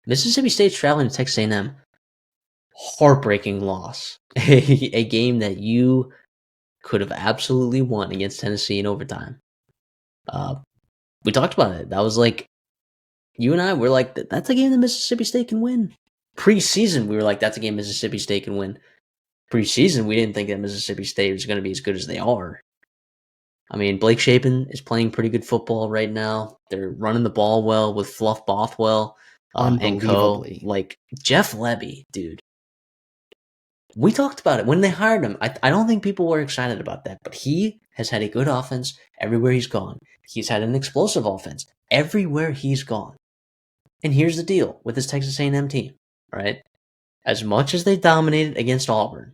Mississippi State's traveling to Texas A&M. Heartbreaking loss. A game that you could have absolutely won against Tennessee in overtime. We talked about it. That was like, you and I were like, that's a game that Mississippi State can win. Preseason, we were like, that's a game Mississippi State can win. Preseason, we didn't think that Mississippi State was going to be as good as they are. I mean, Blake Shapen is playing pretty good football right now. They're running the ball well with Fluff Bothwell and co. Unbelievably. Like, Jeff Levy, dude. We talked about it when they hired him. I don't think people were excited about that, but he has had a good offense everywhere he's gone. He's had an explosive offense everywhere he's gone. And here's the deal with this Texas A&M team, right? As much as they dominated against Auburn,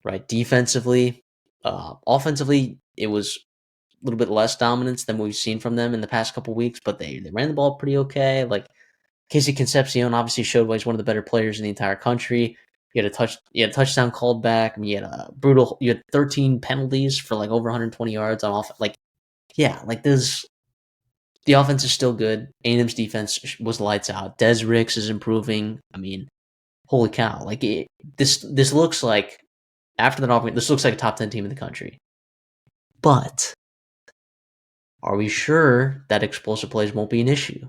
right? Defensively, offensively, it was a little bit less dominance than we've seen from them in the past couple weeks, but they ran the ball pretty okay. Like, Casey Concepcion obviously showed why he's one of the better players in the entire country. You had a touchdown called back. I mean, you had 13 penalties for like over 120 yards on off. Like, yeah, like the offense is still good. A&M's defense was lights out. Des Ricks is improving. I mean, holy cow! Like this looks like after that offense, this looks like a top 10 team in the country. But are we sure that explosive plays won't be an issue?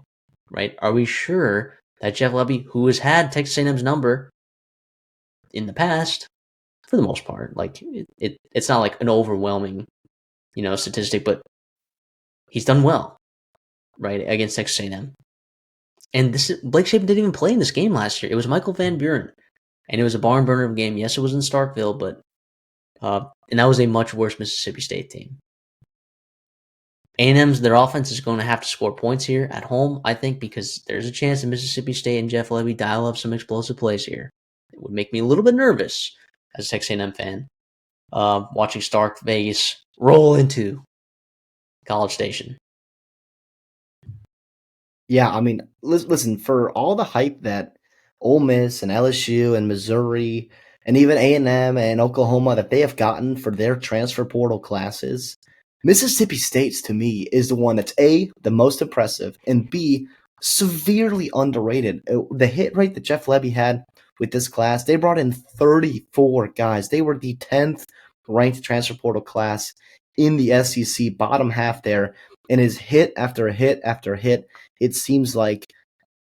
Right? Are we sure that Jeff Levy, who has had Texas A&M's number in the past, for the most part, like it's not like an overwhelming, statistic, but he's done well, right, against Texas A&M. And Blake Shapen didn't even play in this game last year. It was Michael Van Buren, and it was a barn burner of a game. Yes, it was in Starkville, but and that was a much worse Mississippi State team. A&M's, their offense is going to have to score points here at home, I think, because there's a chance that Mississippi State and Jeff Levy dial up some explosive plays here. It would make me a little bit nervous as a Texas A&M fan, watching Stark Vegas roll into College Station. Yeah, I mean, listen, for all the hype that Ole Miss and LSU and Missouri and even A&M and Oklahoma that they have gotten for their transfer portal classes, Mississippi State's, to me, is the one that's A, the most impressive, and B, severely underrated. The hit rate that Jeff Levy had with this class, they brought in 34 guys. They were the 10th ranked transfer portal class in the SEC, bottom half there, and his hit after hit after hit. It seems like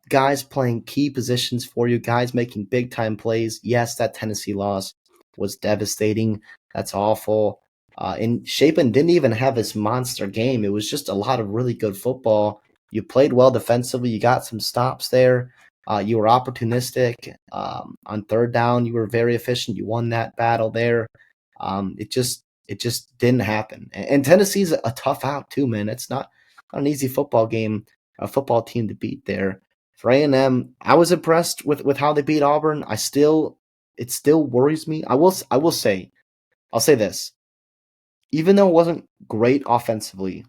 guys playing key positions for you, guys making big-time plays. Yes, that Tennessee loss was devastating. That's awful. And Shapen didn't even have this monster game. It was just a lot of really good football. You played well defensively. You got some stops there. You were opportunistic. On third down, you were very efficient. You won that battle there. It just didn't happen. And Tennessee's a tough out too, man. It's not an easy football game, a football team to beat there. For A&M, I was impressed with how they beat Auburn. It still worries me. I'll say this. Even though it wasn't great offensively,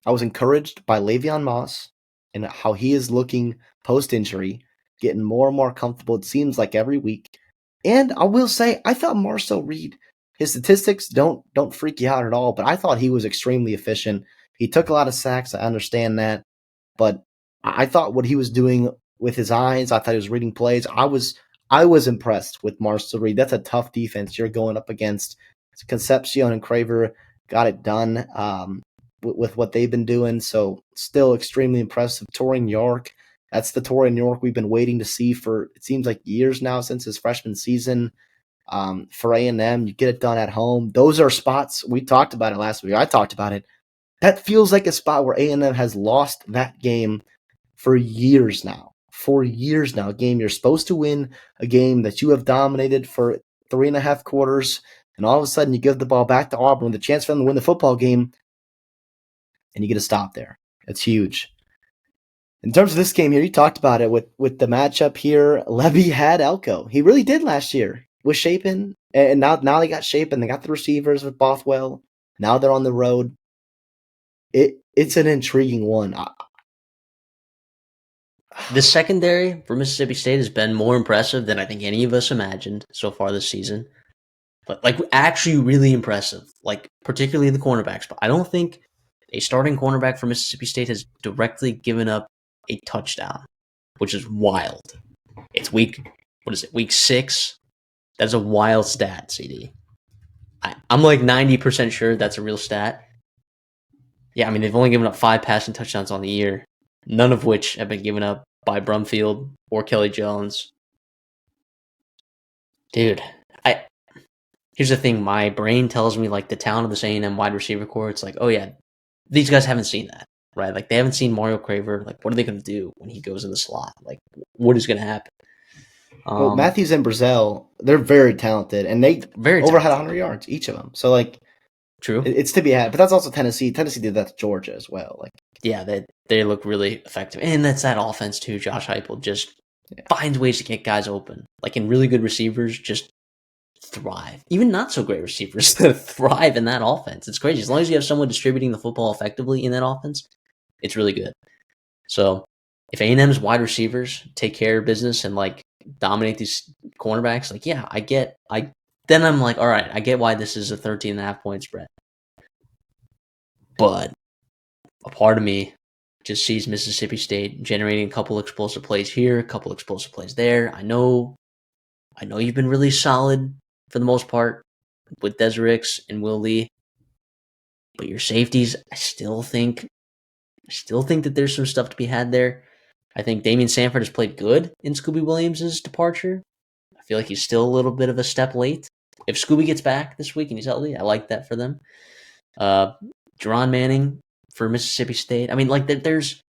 I was encouraged by Le'Veon Moss and how he is looking post-injury, getting more and more comfortable, it seems like every week. And I will say, I thought Marcel Reed, his statistics don't freak you out at all, but I thought he was extremely efficient. He took a lot of sacks, I understand that. But I thought what he was doing with his eyes, I thought he was reading plays. I was impressed with Marcel Reed. That's a tough defense you're going up against. Concepcion and Craver got it done with what they've been doing. So still extremely impressive. Torian York, that's the Torian York we've been waiting to see for, it seems like years now since his freshman season. For A&M, you get it done at home. Those are spots, we talked about it last week. I talked about it. That feels like a spot where A&M has lost that game for years now. A game you're supposed to win, a game that you have dominated for 3.5 quarters, and all of a sudden you give the ball back to Auburn with a chance for them to win the football game, and you get a stop there. It's huge. In terms of this game here, you talked about it with the matchup here. Levy had Elko. He really did last year with Shapen, and now they got Shapen. They got the receivers with Bothwell. Now they're on the road. It's an intriguing one. The secondary for Mississippi State has been more impressive than I think any of us imagined so far this season. But actually really impressive, particularly the cornerbacks. But I don't think a starting cornerback for Mississippi State has directly given up a touchdown. which is wild. It's week 6? That's a wild stat, CD. I'm like 90% sure that's a real stat. Yeah, I mean, they've only given up 5 passing touchdowns on the year, none of which have been given up by Brumfield or Kelly Jones. Dude, here's the thing. My brain tells me, like, the talent of this A&M wide receiver core, it's like, oh, yeah, these guys haven't seen that, right? Like, they haven't seen Mario Craver. Like, what are they going to do when he goes in the slot? Like, what is going to happen? Well, Matthews and Brazil, they're very talented, and they had 100 yards, each of them. So, like, true, it's to be had. But that's also Tennessee. Tennessee did that to Georgia as well. Like, yeah, they look really effective. And that's that offense, too. Josh Heupel just finds ways to get guys open. Like, in really good receivers, just thrive. Even not so great receivers thrive in that offense. It's crazy. As long as you have someone distributing the football effectively in that offense, it's really good. So if A&M's wide receivers take care of business and like dominate these cornerbacks, like, yeah, then I'm like, all right, I get why this is a 13.5 point spread. But a part of me just sees Mississippi State generating a couple explosive plays here, a couple explosive plays there. I know you've been really solid for the most part with Desirix and Will Lee, but your safeties, I still think that there's some stuff to be had there. I think Damian Sanford has played good in Scooby Williams' departure. I feel like he's still a little bit of a step late. If Scooby gets back this week and he's healthy, I like that for them. Jerron Manning for Mississippi State. I mean, like, there's...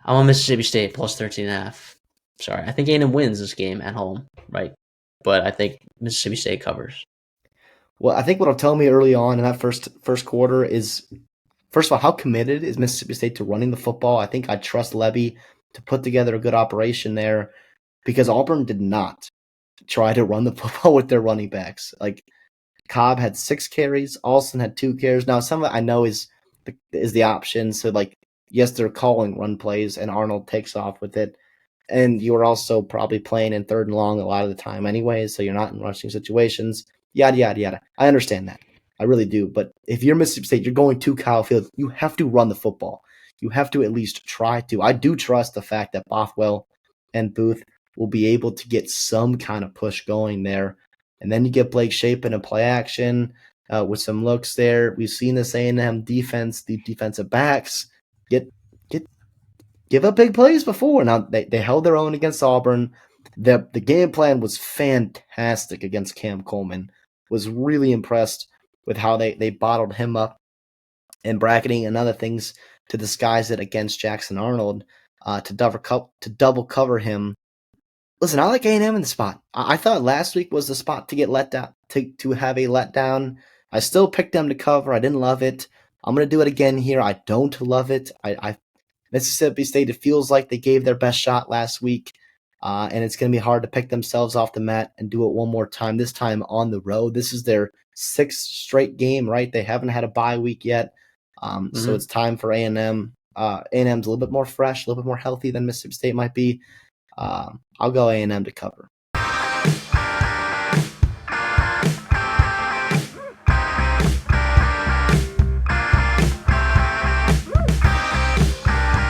I'm on Mississippi State plus 13.5. Sorry, I think A&M wins this game at home, right? But I think Mississippi State covers. Well, I think what'll tell me early on in that first quarter is, first of all, how committed is Mississippi State to running the football? I think I trust Levy to put together a good operation there, because Auburn did not try to run the football with their running backs. Like, Cobb had 6 carries, Alston had 2 carries. Now, some of it I know is the option. So, like, yes, they're calling run plays, and Arnold takes off with it. And you are also probably playing in 3rd and long a lot of the time anyway, so you're not in rushing situations. Yada, yada, yada. I understand that. I really do. But if you're Mississippi State, you're going to Kyle Field, you have to run the football. You have to at least try to. I do trust the fact that Bothwell and Booth will be able to get some kind of push going there. And then you get Blake Shapen in play action with some looks there. We've seen this A&M defense, the defensive backs, give up big plays before. Now, they held their own against Auburn. The game plan was fantastic against Cam Coleman. Was really impressed with how they bottled him up and bracketing and other things to disguise it against Jackson Arnold to double cover him. Listen, I like A&M in the spot. I thought last week was the spot to get let down, to have a letdown. I still picked them to cover. I didn't love it. I'm going to do it again here. I don't love it. Mississippi State, it feels like they gave their best shot last week, and it's going to be hard to pick themselves off the mat and do it one more time, this time on the road. This is their 6th straight game, right? They haven't had a bye week yet, so it's time for A&M. A&M's a little bit more fresh, a little bit more healthy than Mississippi State might be. I'll go A&M to cover.